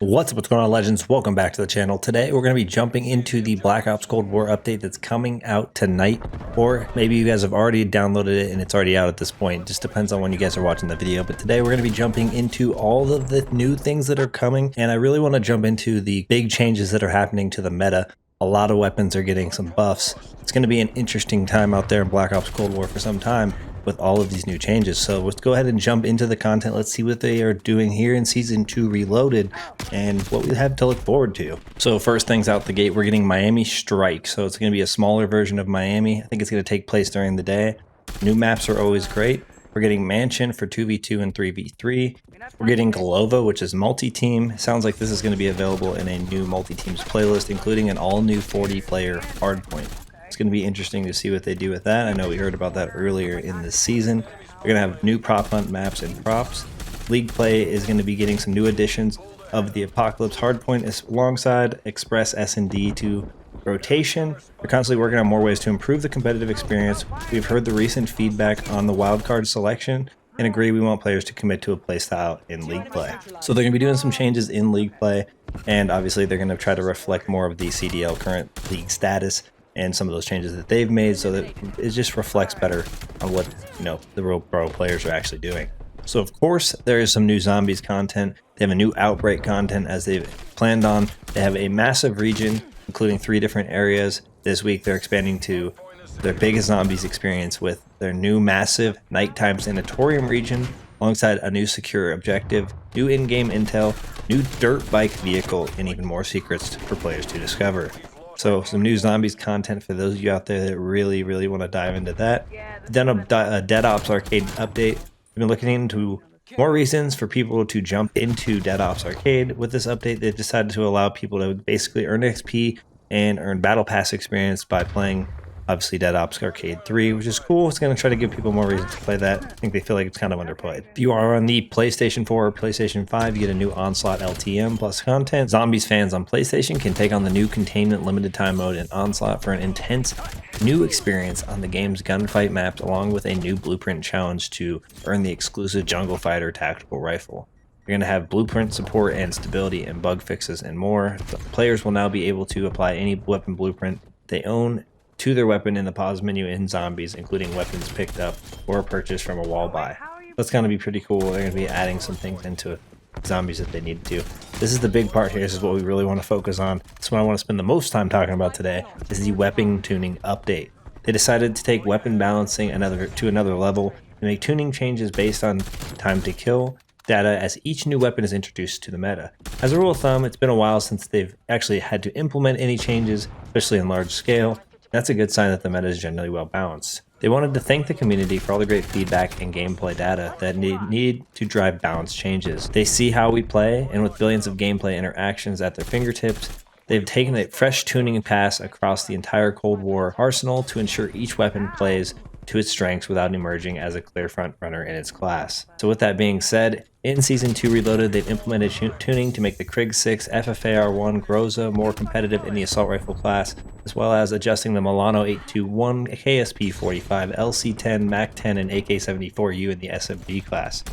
What's going on, legends? Welcome back to the channel. Today we're going to be jumping into the Black Ops Cold War update that's coming out tonight, or maybe you guys have already downloaded it and it's already out at this point. Just depends on when you guys are watching the video. But today we're going to be jumping into all of the new things that are coming, and I really want to jump into the big changes that are happening to the meta. A lot of weapons are getting some buffs. It's going to be an interesting time out there in Black Ops Cold War for some time with all of these new changes. So let's go ahead and jump into the content. Let's see what they are doing here in Season 2 Reloaded and what we have to look forward to. So first things out the gate, we're getting Miami Strike. So it's going to be a smaller version of Miami. I think it's going to take place during the day. New maps are always great. We're getting Mansion for 2v2 and 3v3. We're getting Golova, which is multi-team. Sounds like this is going to be available in a new multi-teams playlist, including an all-new 40-player hardpoint. It's going to be interesting to see what they do with that. I know we heard about that earlier in this season. We're going to have new prop hunt maps and props. League play is going to be getting some new additions of the Apocalypse hardpoint alongside Express S&D to rotation. We're constantly working on more ways to improve the competitive experience. We've heard the recent feedback on the wildcard selection and agree we want players to commit to a playstyle in league play. So they're going to be doing some changes in league play, and obviously they're going to try to reflect more of the CDL current league status and some of those changes that they've made, so that it just reflects better on what, you know, the real pro players are actually doing. So of course there is some new zombies content. They have a new outbreak content as they've planned on. They have a massive region including 3 different areas. This week they're expanding to their biggest zombies experience with their new massive nighttime sanatorium region, alongside a new secure objective, new in-game intel, new dirt bike vehicle, and even more secrets for players to discover. So some new zombies content for those of you out there that really want to dive into that. Then a Dead Ops Arcade update. We've been looking into more reasons for people to jump into Dead Ops Arcade. With this update, they've decided to allow people to basically earn XP and earn Battle Pass experience by playing, obviously, Dead Ops Arcade 3, which is cool. It's going to try to give people more reasons to play that. I think they feel like it's kind of underplayed. If you are on the PlayStation 4 or PlayStation 5, you get a new Onslaught LTM plus content. Zombies fans on PlayStation can take on the new Containment limited time mode in Onslaught for an intense new experience on the game's gunfight maps, along with a new blueprint challenge to earn the exclusive Jungle Fighter tactical rifle. You're going to have blueprint support and stability and bug fixes and more. The players will now be able to apply any weapon blueprint they own to their weapon in the pause menu in Zombies, including weapons picked up or purchased from a wall buy. That's going to be pretty cool. They're going to be adding some things into Zombies that they need to. This is the big part here. This is what we really want to focus on. This is what I want to spend the most time talking about today, is the weapon tuning update. They decided to take weapon balancing to another level and make tuning changes based on time to kill data as each new weapon is introduced to the meta. As a rule of thumb, it's been a while since they've actually had to implement any changes, especially in large scale. That's a good sign that the meta is generally well balanced. They wanted to thank the community for all the great feedback and gameplay data that need to drive balanced changes. They see how we play, and with billions of gameplay interactions at their fingertips, they've taken a fresh tuning pass across the entire Cold War arsenal to ensure each weapon plays to its strengths without emerging as a clear front runner in its class. So with that being said, in Season 2 Reloaded, they've implemented tuning to make the Krig 6 FFAR-1 Groza more competitive in the assault rifle class, as well as adjusting the Milano 821, KSP-45, LC-10, Mach-10, and AK-74U in the SMG class.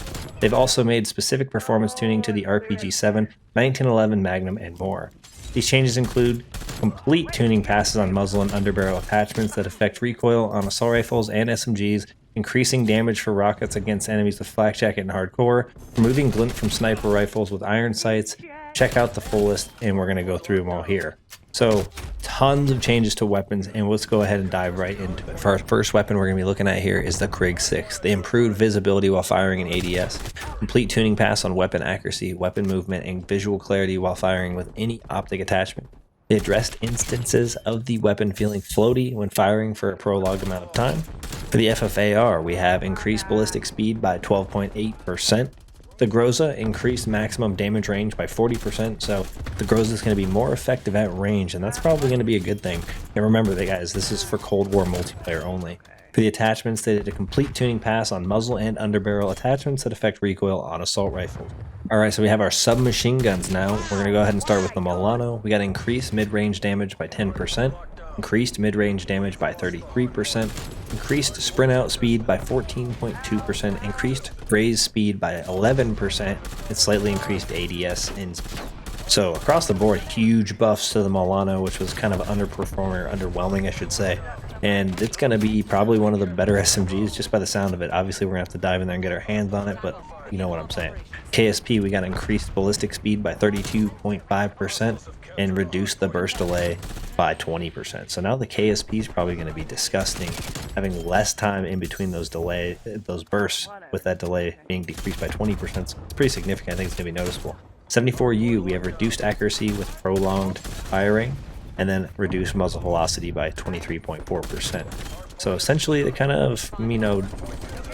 They've also made specific performance tuning to the RPG-7, 1911 Magnum, and more. These changes include complete tuning passes on muzzle and underbarrel attachments that affect recoil on assault rifles and SMGs, increasing damage for rockets against enemies with flak jacket and hardcore, removing glint from sniper rifles with iron sights. Check out the full list, and we're going to go through them all here. So tons of changes to weapons, and let's go ahead and dive right into it. For our first weapon we're going to be looking at here is the Krig 6. They improved visibility while firing in ADS, complete tuning pass on weapon accuracy, weapon movement, and visual clarity while firing with any optic attachment. They addressed instances of the weapon feeling floaty when firing for a prolonged amount of time. For the FFAR, we have increased ballistic speed by 12.8%. The Groza increased maximum damage range by 40%, so the Groza is going to be more effective at range, and that's probably going to be a good thing. And remember, guys, this is for Cold War multiplayer only. For the attachments, they did a complete tuning pass on muzzle and underbarrel attachments that affect recoil on assault rifles. Alright, so we have our submachine guns now. We're going to go ahead and start with the Milano. We got increased mid-range damage by 10%. increased mid-range damage by 33%, increased sprint out speed by 14.2%, increased raise speed by 11%, and slightly increased ADS in speed. So across the board, huge buffs to the Milano, which was kind of underperforming, underwhelming, I should say. And it's going to be probably one of the better SMGs just by the sound of it. Obviously, we're going to have to dive in there and get our hands on it, but you know what I'm saying. KSP, we got increased ballistic speed by 32.5% and reduced the burst delay by 20%. So now the KSP is probably going to be disgusting, having less time in between those bursts with that delay being decreased by 20%. It's pretty significant. I think it's going to be noticeable. 74U, we have reduced accuracy with prolonged firing, and then reduced muzzle velocity by 23.4%. So essentially, they kind of,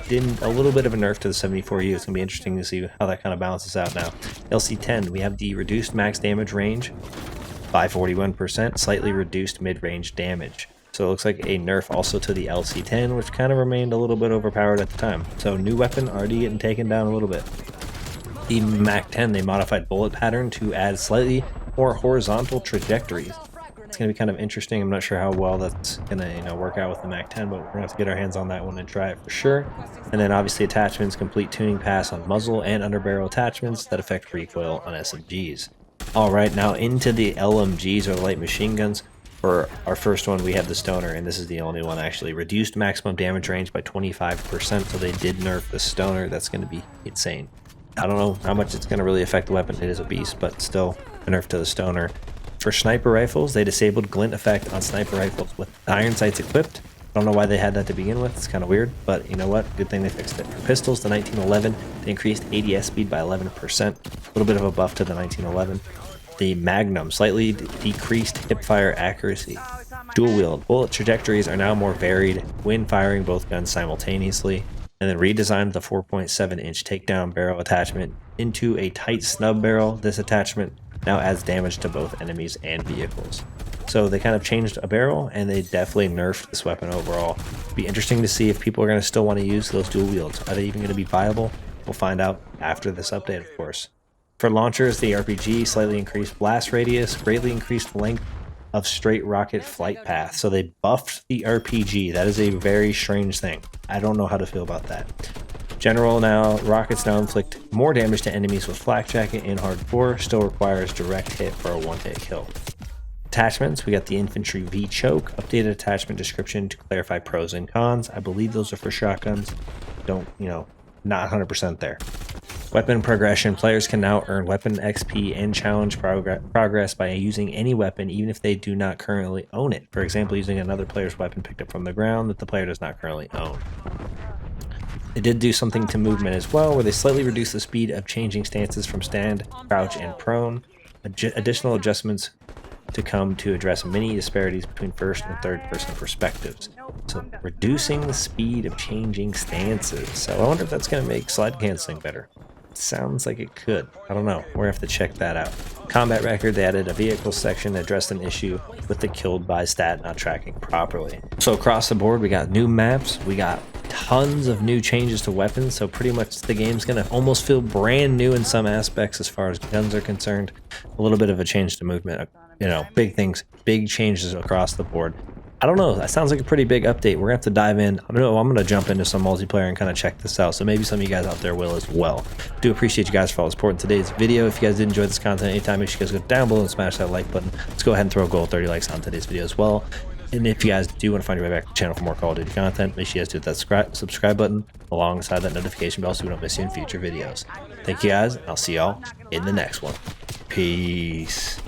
did a little bit of a nerf to the 74U. It's going to be interesting to see how that kind of balances out now. LC10, we have the reduced max damage range by 41%, slightly reduced mid-range damage. So it looks like a nerf also to the LC10, which kind of remained a little bit overpowered at the time. So new weapon already getting taken down a little bit. The Mach 10, they modified bullet pattern to add slightly more horizontal trajectories. It's going to be kind of interesting. I'm not sure how well that's going to work out with the Mach 10, but we're going to have to get our hands on that one and try it for sure. And then obviously attachments, complete tuning pass on muzzle and underbarrel attachments that affect recoil on SMGs. Alright, now into the Lmgs, or light machine guns. For our first one, we have the Stoner, and this is the only one actually. Reduced maximum damage range by 25%, so they did nerf the Stoner. That's going to be insane. I don't know how much it's going to really affect the weapon. It is a beast, but still a nerf to the Stoner. For sniper rifles, they disabled glint effect on sniper rifles with iron sights equipped. I don't know why they had that to begin with. It's kind of weird, but you know what? Good thing they fixed it. For pistols, the 1911, they increased ADS speed by 11%. A little bit of a buff to the 1911. The Magnum slightly decreased hipfire accuracy. Dual wield bullet trajectories are now more varied when firing both guns simultaneously. And then redesigned the 4.7-inch takedown barrel attachment into a tight snub barrel. This attachment now adds damage to both enemies and vehicles. So they kind of changed a barrel, and they definitely nerfed this weapon overall. Be interesting to see if people are going to still want to use those dual wields. Are they even going to be viable? We'll find out after this update, of course. For launchers, the RPG slightly increased blast radius, greatly increased length of straight rocket flight path. So they buffed the RPG. That is a very strange thing. I don't know how to feel about that. General now, rockets now inflict more damage to enemies with flak jacket and hardcore, still requires direct hit for a one-hit kill. Attachments, we got the infantry V choke, updated attachment description to clarify pros and cons. I believe those are for shotguns. Don't, not 100% there. Weapon progression, players can now earn weapon XP and challenge progress by using any weapon even if they do not currently own it. For example, using another player's weapon picked up from the ground that the player does not currently own. They did do something to movement as well, where they slightly reduced the speed of changing stances from stand, crouch, and prone. Additional adjustments to come to address many disparities between first and third person perspectives. So reducing the speed of changing stances. So I wonder if that's going to make slide canceling better. Sounds like it could. I don't know. We're going to have to check that out. Combat record, they added a vehicle section that addressed an issue with the killed by stat not tracking properly. So across the board, we got new maps. We got tons of new changes to weapons. So pretty much the game's going to almost feel brand new in some aspects as far as guns are concerned. A little bit of a change to movement. Big things, big changes across the board. I don't know. That sounds like a pretty big update. We're going to have to dive in. I don't know. I'm going to jump into some multiplayer and kind of check this out. So maybe some of you guys out there will as well. Do appreciate you guys for all the support in today's video. If you guys did enjoy this content anytime, make sure you guys go down below and smash that like button. Let's go ahead and throw a goal 30 likes on today's video as well. And if you guys do want to find your way back to the channel for more Call of Duty content, make sure you guys do that subscribe button alongside that notification bell so we don't miss you in future videos. Thank you guys, and I'll see y'all in the next one. Peace.